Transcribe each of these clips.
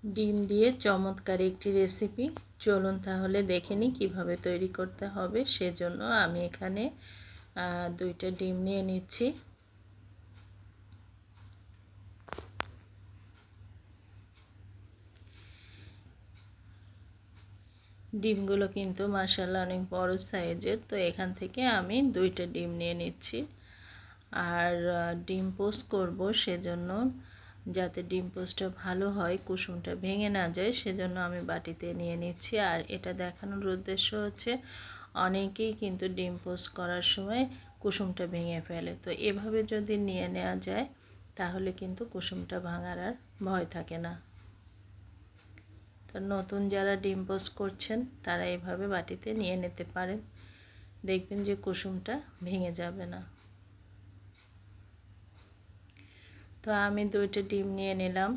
ডিম দিয়ে চমৎকার একটি রেসিপি। চলুন তাহলে দেখে নিই কীভাবে তৈরি করতে হবে। সেজন্য আমি এখানে 2টা ডিম নিয়ে নিচ্ছি। ডিমগুলো কিন্তু মাশাআল্লাহ অনেক বড় সাইজের, তো এখান থেকে আমি 2টা ডিম নিয়ে নিচ্ছি। আর ডিম পোস্ট করব, সেজন্য যাতে ডিম পোস্টটা ভালো হয়, কুসুমটা ভেঙে না যায়, সেজন্য আমি বাটিতে নিয়ে নিচ্ছি। আর এটা দেখানোর উদ্দেশ্য হচ্ছে অনেকেই কিন্তু ডিম পোস্ট করার সময় কুসুমটা ভেঙে ফেলে, তো এভাবে যদি নিয়ে নেওয়া যায় তাহলে কিন্তু কুসুমটা ভাঙার আর ভয় থাকে না। তো নতুন যারা ডিম পোস্ট করছেন তারা এভাবে বাটিতে নিয়ে নিতে পারেন, দেখবেন যে কুসুমটা ভেঙে যাবে না। তো আমি 2টা ডিম নিয়ে নিলাম।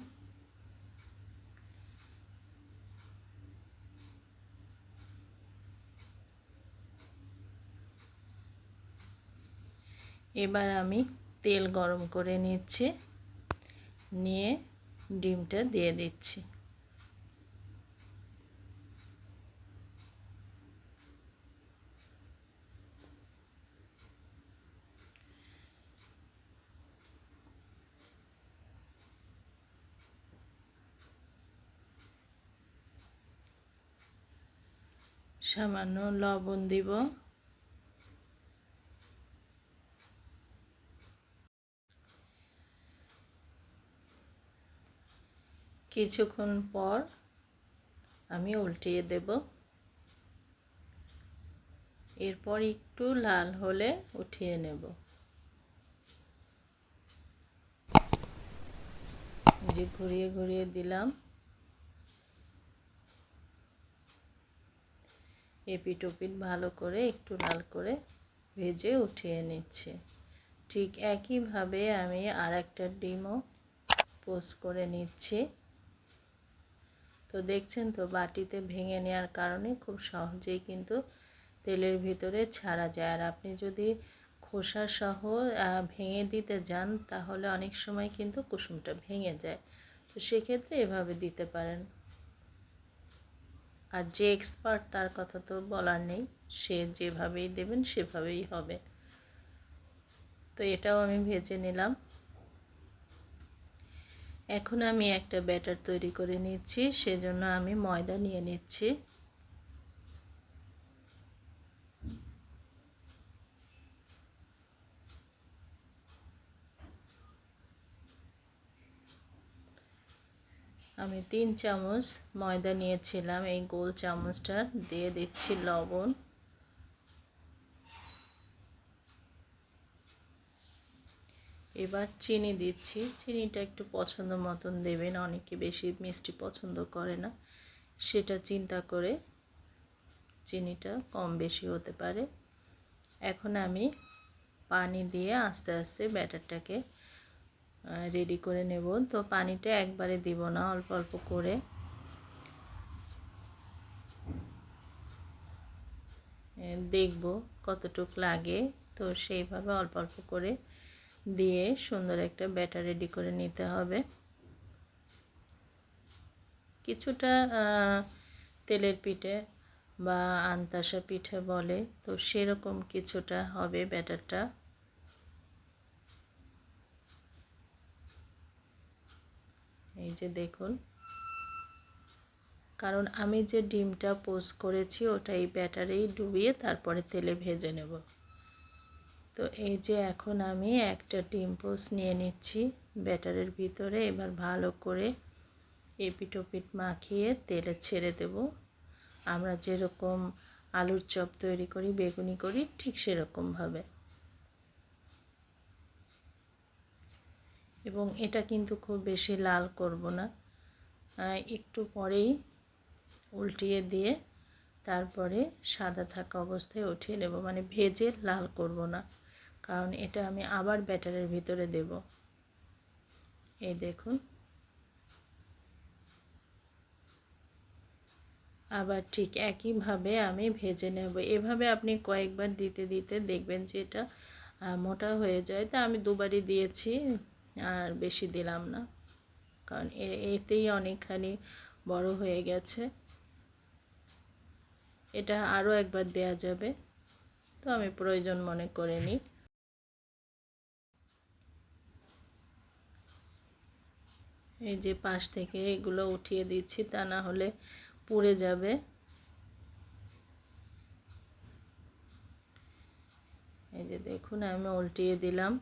এবার আমি তেল গরম করে নিচ্ছি, নিয়ে ডিমটা দিয়ে দিচ্ছি। সামান্য লবণ দিব। কিছুক্ষণ পর আমি উল্টিয়ে দেব। এরপর একটু লাল হলে উঠিয়ে নেব। যে ঘুরিয়ে ঘুরিয়ে দিলাম। এপিট ওপিট ভালো করে একটু লাল করে ভেজে উঠিয়ে নিচ্ছি। ঠিক একইভাবে আমি আর একটা ডিমও পোস্ট করে নিচ্ছি। তো দেখছেন তো, বাটিতে ভেঙে নেওয়ার কারণে খুব সহজেই কিন্তু তেলের ভিতরে ছাড়া যায়। আর আপনি যদি খোসা সহ ভেঙে দিতে যান তাহলে অনেক সময় কিন্তু কুসুমটা ভেঙে যায়, তো সেক্ষেত্রে এভাবে দিতে পারেন। আর যে এক্সপার্ট তার কথা তো বলার নেই, সে যেভাবেই দেবেন সেভাবেই হবে। তো এটাও আমি ভেজে নিলাম। এখন আমি একটা ব্যাটার তৈরি করে নিচ্ছি, সেজন্য আমি ময়দা নিয়ে নিচ্ছি। আমি 3 চামচ ময়দা নিয়েছিলাম, এই গোল চামচটা দিয়ে দিচ্ছি লবণ। এবার চিনি দিচ্ছি। চিনিটা একটু পছন্দ মতন দেবেন, অনেকে বেশি মিষ্টি পছন্দ করে না, সেটা চিন্তা করে চিনিটা কম বেশি হতে পারে। এখন আমি পানি দিয়ে আস্তে আস্তে ব্যাটারটাকে রেডি করে নেব। তো পানিটা একবারে দিব না, অল্প অল্প করে দেখব কতটুক লাগে, তো সেইভাবে অল্প অল্প করে দিয়ে সুন্দর একটা ব্যাটার রেডি করে নিতে হবে। কিছুটা তেলের পিঠে বা আন্তাসা পিঠে বলে, তো সেরকম কিছুটা হবে ব্যাটারটা। এই যে দেখুন, কারণ আমি যে ডিমটা পোস্ট করেছি ওটা এই ব্যাটারেই ডুবিয়ে তারপরে তেলে ভেজে নেব। তো এই যে এখন আমি একটা ডিম পোস্ট নিয়ে নিচ্ছি ব্যাটারের ভিতরে। এবার ভালো করে এপিট ওপিট মাখিয়ে তেলে ছেড়ে দেব। আমরা যেরকম আলুর চপ তৈরি করি, বেগুনি করি, ঠিক সেরকমভাবে। এবং এটা কিন্তু খুব বেশি লাল করব না, একটু পরেই উল্টিয়ে দিয়ে তারপরে সাদা থাকা অবস্থায় উঠিয়ে নেব, মানে ভেজে লাল করব না, কারণ এটা আমি আবার ব্যাটারের ভিতরে দেব। এই দেখুন, আবার ঠিক একইভাবে আমি ভেজে নেব। এভাবে আপনি কয়েকবার দিতে দিতে দেখবেন যে এটা মোটা হয়ে যায়। তা আমি দুবারই দিয়েছি, আর বেশি দিলাম না। কারণ এতেই অনেকখানি বড় হয়ে গেছে। এটা আরও একবার দেয়া যাবে, তো আমি প্রয়োজন মনে করে নিই। এই যে পাশ থেকে এগুলো উঠিয়ে দিচ্ছি, তা না হলে পুড়ে যাবে। এই যে দেখুন আমি উল্টিয়ে দিলাম।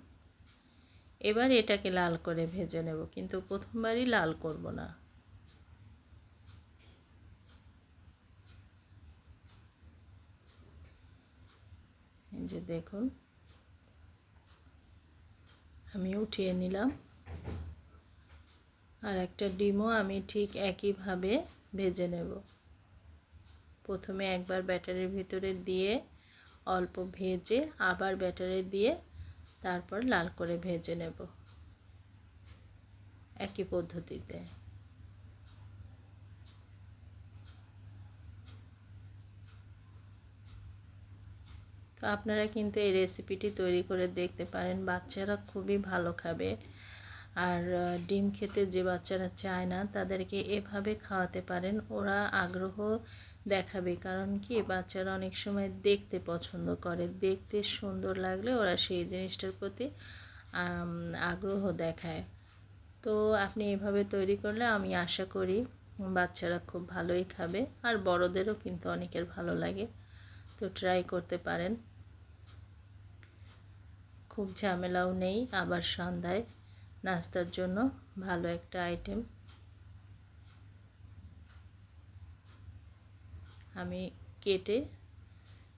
এবার এটাকে লাল করে ভেজে নেব, কিন্তু প্রথমবারই লাল করব না। এই যে দেখুন আমি উঠিয়ে নিলাম। আর একটা ডিমও আমি ঠিক একইভাবে ভেজে নেব। প্রথমে একবার ব্যাটারের ভিতরে দিয়ে অল্প ভেজে আবার ব্যাটারে দিয়ে তারপর লাল করে ভেজে নেব একই পদ্ধতিতে। তো আপনারা কিন্তু এই রেসিপিটি তৈরি করে দেখতে পারেন, বাচ্চারা খুবই ভালো খাবে। আর ডিম খেতে যে বাচ্চারা চায় না তাদেরকে এভাবে খাওয়াতে পারেন, ওরা আগ্রহ দেখাবে। কারণ কি, বাচ্চারা অনেক সময় দেখতে পছন্দ করে, দেখতে সুন্দর লাগলে ওরা সেই জিনিসটার প্রতি আগ্রহ দেখায়। তো আপনি এভাবে তৈরি করলে আমি আশা করি বাচ্চারা খুব ভালোই খাবে, আর বড়দেরও কিন্তু অনেকের ভালো লাগে। তো ট্রাই করতে পারেন। খুব ঝামেলাও নেই, আবার সন্ধ্যায় নাস্তার জন্য ভালো একটা আইটেম। আমি কেটে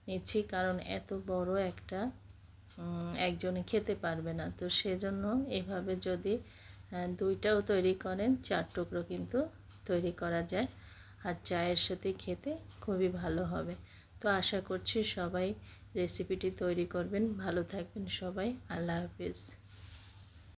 নিচ্ছি, কারণ এত বড় একটা একজনে খেতে পারবে না। তো সেজন্য এভাবে যদি দুইটাও তৈরি করেন, 4 টুকরো কিন্তু তৈরি করা যায়। আর চায়ের সাথে খেতে খুবই ভালো হবে। তো আশা করছি সবাই রেসিপিটি তৈরি করবেন। ভালো থাকবেন সবাই। আল্লাহ হাফেজ।